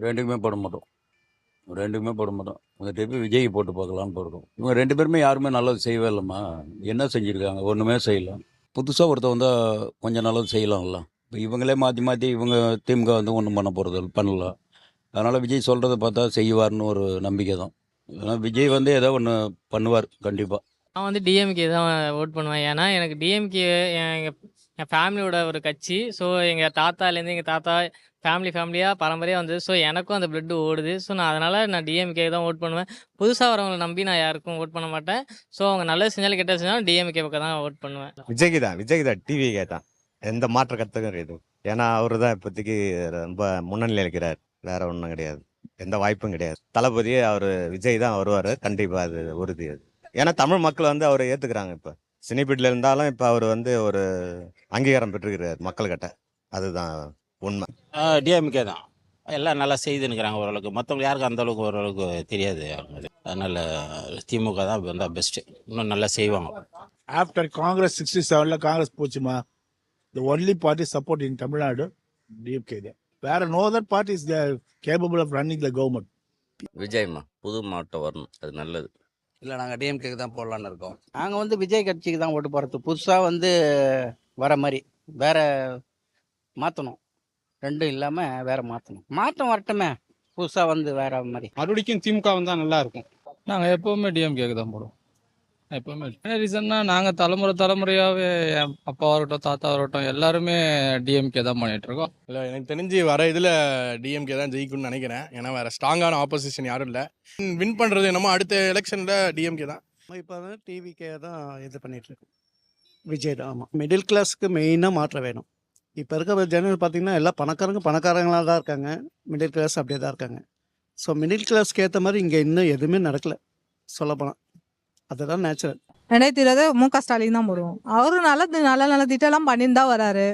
2க்குமே போட மாட்டோம். 2க்குமே போட மாட்டோம். இந்த ட்ரிப்பு விஜய்க்கு போட்டு பார்க்கலான்னு போயிருக்கோம். இவங்க 2 பேருமே யாருமே நல்லது செய்யவே இல்லம்மா. என்ன செஞ்சிருக்காங்க? ஒண்ணுமே செய்யல. புதுசா ஒருத்தன் வந்தா கொஞ்சம் நல்லது செய்யலாம்ல. இப்ப இவங்களே மாத்தி மாத்தி இவங்க திமுக வந்து ஒண்ணும் பண்ண போறது பண்ணல. அதனால விஜய் சொல்றத பார்த்தா செய்வார்ன்னு ஒரு நம்பிக்கை தான். ஏன்னா விஜய் வந்து ஏதோ ஒண்ணு பண்ணுவார் கண்டிப்பா. நான் வந்து டிஎம்கே தான் ஓட் பண்ணுவேன். ஏன்னா, எனக்கு டிஎம்கே எங்க என் ஃபேமிலியோட ஒரு கட்சி. ஸோ, எங்க தாத்தாலேருந்து எங்க தாத்தா ஃபேமிலியா பரம்பரையா வந்தது. ஸோ, எனக்கும் அந்த பிளட் ஓடுது. ஸோ, நான் டிஎம்கே தான் ஓட் பண்ணுவேன். புதுசா வரவங்கள நம்பி நான் யாருக்கும் ஓட் பண்ண மாட்டேன். ஸோ, அவங்க நல்லது செஞ்சாலும், கெட்டது செஞ்சாலும் டிஎம்கே பக்கம் தான் ஓட் பண்ணுவேன். விஜய்க்கு தான் டிவிக்கே தான். எந்த மாற்று கருத்துக்கும் கிடையாது. ஏன்னா அவரு தான் இப்போதைக்கு ரொம்ப முன்னணியில் இருக்கிறார். வேற ஒன்றும் கிடையாது. எந்த வாய்ப்பும் கிடையாது. தளபதி அவர் விஜய் தான் வருவார். கண்டிப்பா அது உறுதி அது. ஏன்னா தமிழ் மக்கள் வந்து அவரை ஏத்துக்கிறாங்க. இப்போ சினிபீட்டில் இருந்தாலும் இப்போ அவர் வந்து ஒரு அங்கீகாரம் பெற்றிருக்கிறார் மக்கள்கிட்ட. அதுதான் உண்மை. டிஎம்கே தான் எல்லாம் நல்லா செய்துன்னுக்கிறாங்க ஓரளவுக்கு. மற்றவங்க யாருக்கும் அந்த அளவுக்கு ஓரளவுக்கு தெரியாது அவங்களுக்கு. அதனால திமுக தான் வந்தால் பெஸ்ட்டு. இன்னும் நல்லா செய்வாங்க. ஆஃப்டர் காங்கிரஸ் 67ல காங்கிரஸ் போச்சுமா. The only party support in Tamil Nadu DMK தான். வேற no other party is capable of running the government. விஜய்மா புது மாவட்டம் வரணும், அது நல்லது. இல்லை, நாங்கள் டிஎம்கேக்கு தான் போடலான்னு இருக்கோம். நாங்கள் வந்து விஜய் கட்சிக்கு தான் ஓட்டு போகிறது. புதுசாக வந்து வர மாதிரி வேற மாற்றணும். ரெண்டும் இல்லாமல் வேற மாற்றணும். மாற்றம் வரட்டுமே, புதுசாக வந்து வேற மாதிரி. மறுபடிக்கும் திமுக வந்தால் நல்லா இருக்கும். நாங்கள் எப்போவுமே டிஎம்கேக்கு தான் போடுவோம். எப்போவுமே என்ன ரீசன்னா, நாங்கள் தலைமுறையாகவே என் அப்பா இருக்கட்டும் தாத்தா இருக்கட்டும் எல்லாருமே டிஎம்கே தான் பண்ணிட்டு இருக்கோம். இல்லை, எனக்கு தெரிஞ்சு வர இதில் டிஎம்கே தான் ஜெயிக்கும்னு நினைக்கிறேன். ஏன்னா வேற ஸ்ட்ராங்கான ஆப்போசிஷன் யாரும் இல்லை. வின் பண்ணுறது என்னமோ அடுத்த எலெக்ஷனில் டிஎம்கே தான். இப்போ வந்து டிவிக்கே தான் இது பண்ணிட்டு இருக்கோம். விஜய் தான். ஆமாம், மிடில் கிளாஸுக்கு மெயினாக மாற்றம் வேணும். இப்போ இருக்க ஜனங்கள் பார்த்தீங்கன்னா எல்லாம் பணக்காரங்களாக தான் இருக்காங்க. மிடில் கிளாஸ் அப்படியே தான் இருக்காங்க. ஸோ மிடில் கிளாஸ்க்கு ஏற்ற மாதிரி இங்கே இன்னும் எதுவுமே நடக்கலை சொல்லப்போனால். அதுதான் நேச்சுரல். 2020 மு.க. ஸ்டாலின் தான் போடுவோம். அவரும் நல்ல திட்டம்லாம் பண்ணிட்டு தான் வராரு.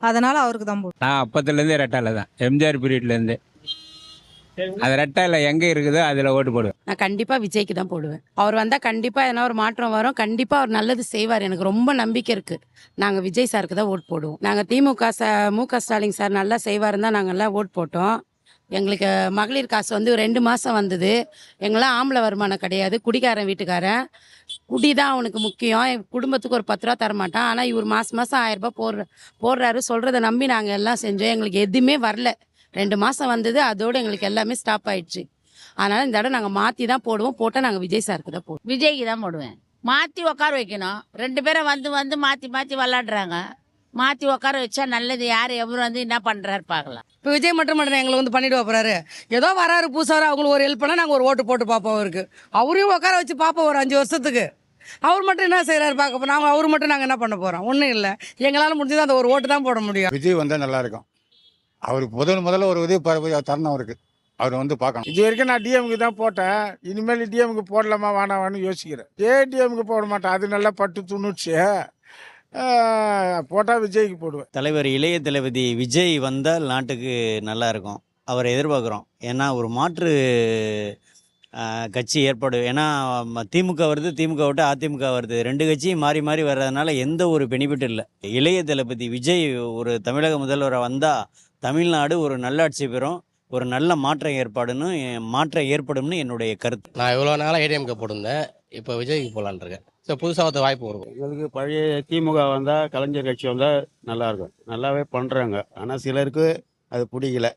அதனால அவருக்கு தான் போடுவோம். நான் அப்பத்துலேருந்தே ரெட்டால தான், எம்ஜிஆர் பீரியட்லேருந்து. அது ரெட்டால எங்கே இருக்குதோ அதில் ஓட்டு போடுவேன். நான் கண்டிப்பாக விஜய்க்கு தான் போடுவேன். அவர் வந்தால் கண்டிப்பாக எதனா ஒரு மாற்றம் வரும். கண்டிப்பாக அவர் நல்லது செய்வார். எனக்கு ரொம்ப நம்பிக்கை இருக்குது. நாங்கள் விஜய் சாருக்கு தான் ஓட் போடுவோம். நாங்கள் திமுக மு.க. ஸ்டாலின் சார் நல்லா செய்வாருன்னு தான் நாங்கள் எல்லாம் ஓட் போட்டோம். எங்களுக்கு மகளிர் காசு வந்து 2 மாதம் வந்தது. எங்களாம் ஆம்பளை வருமானம் கிடையாது. குடிக்காரன் வீட்டுக்காரன். குடி தான் அவனுக்கு முக்கியம். என் குடும்பத்துக்கு ஒரு 10 ரூபா தரமாட்டான். ஆனால் இவர் மாதம் 1000 ரூபாய் போடுறாரு. சொல்கிறத நம்பி நாங்கள் எல்லாம் செஞ்சோம். எங்களுக்கு எதுவுமே வரல. 2 மாதம் வந்தது. அதோடு எங்களுக்கு எல்லாமே ஸ்டாப் ஆயிடுச்சு. அதனால் இந்த தடவை நாங்கள் மாற்றி தான் போடுவோம். போட்டால் நாங்கள் விஜய் சாருக்கு தான் போடுவோம். விஜய்க்கு தான் போடுவேன். மாற்றி உட்கார வைக்கணும். 2 பேரும் வந்து மாற்றி விளாடுறாங்க. மாற்றி உட்கார வச்சா நல்லது. யார் எவரு வந்து என்ன பண்ணுறாரு பார்க்கலாம். இப்போ விஜய் மட்டும் எங்களை வந்து பண்ணிட்டு போறாரு. ஏதோ வராரு பூசாரு, அவங்களுக்கு ஒரு ஹெல்ப் பண்ணால் நாங்கள் ஒரு ஓட்டு போட்டு பார்ப்போம். அவருக்கு அவரையும் உட்கார வச்சு பார்ப்போம் ஒரு 5 வருஷத்துக்கு. அவர் மட்டும் என்ன செய்கிறாரு பார்க்க நாங்கள் அவர் மட்டும் நாங்கள் என்ன பண்ண போகிறோம்? ஒன்றும் இல்லை. எங்களால் முடிஞ்சது அந்த ஒரு ஓட்டு தான் போட முடியும். விஜய் வந்தால் நல்லா இருக்கும். அவருக்கு முதல்ல ஒரு உதவி தரணும். அவருக்கு அவர் வந்து பார்க்கணும். இது வரைக்கும் நான் டிஎம்க்கு தான் போட்டேன். இனிமேல் டிஎம்க்கு போடலாமா வேணாமான்னு யோசிக்கிறேன். டிஎம்க்கு போட மாட்டேன். அது நல்லா பட்டு துணுச்சு. போட்டால் விஜய்க்கு போடுவேன். தலைவர் இளைய தளபதி விஜய் வந்தால் நாட்டுக்கு நல்லா இருக்கும். அவரை எதிர்பார்க்குறோம். ஏன்னா ஒரு மாற்று கட்சி ஏற்பாடு. ஏன்னா திமுக வருது, திமுக விட்டு அதிமுக வருது. 2 கட்சியும் மாறி மாறி வர்றதுனால எந்த ஒரு பெனிஃபிட்டும் இல்லை. இளைய தளபதி விஜய் ஒரு தமிழக முதல்வரை வந்தால் தமிழ்நாடு ஒரு நல்லாட்சி பெறும். ஒரு நல்ல மாற்றம் ஏற்படும்னு என்னுடைய கருத்து. நான் இவ்வளோ நாளாக ஏடிஎம்கே போட்டிருந்தேன். இப்போ விஜய்க்கு போகலான் இருக்கேன். ஸோ புதுசாக வாய்ப்பு வரும். எங்களுக்கு பழைய திமுக வந்தால், கலைஞர் கட்சி வந்தால் நல்லாயிருக்கும். நல்லாவே பண்ணுறாங்க. ஆனால் சிலருக்கு அது பிடிக்கல.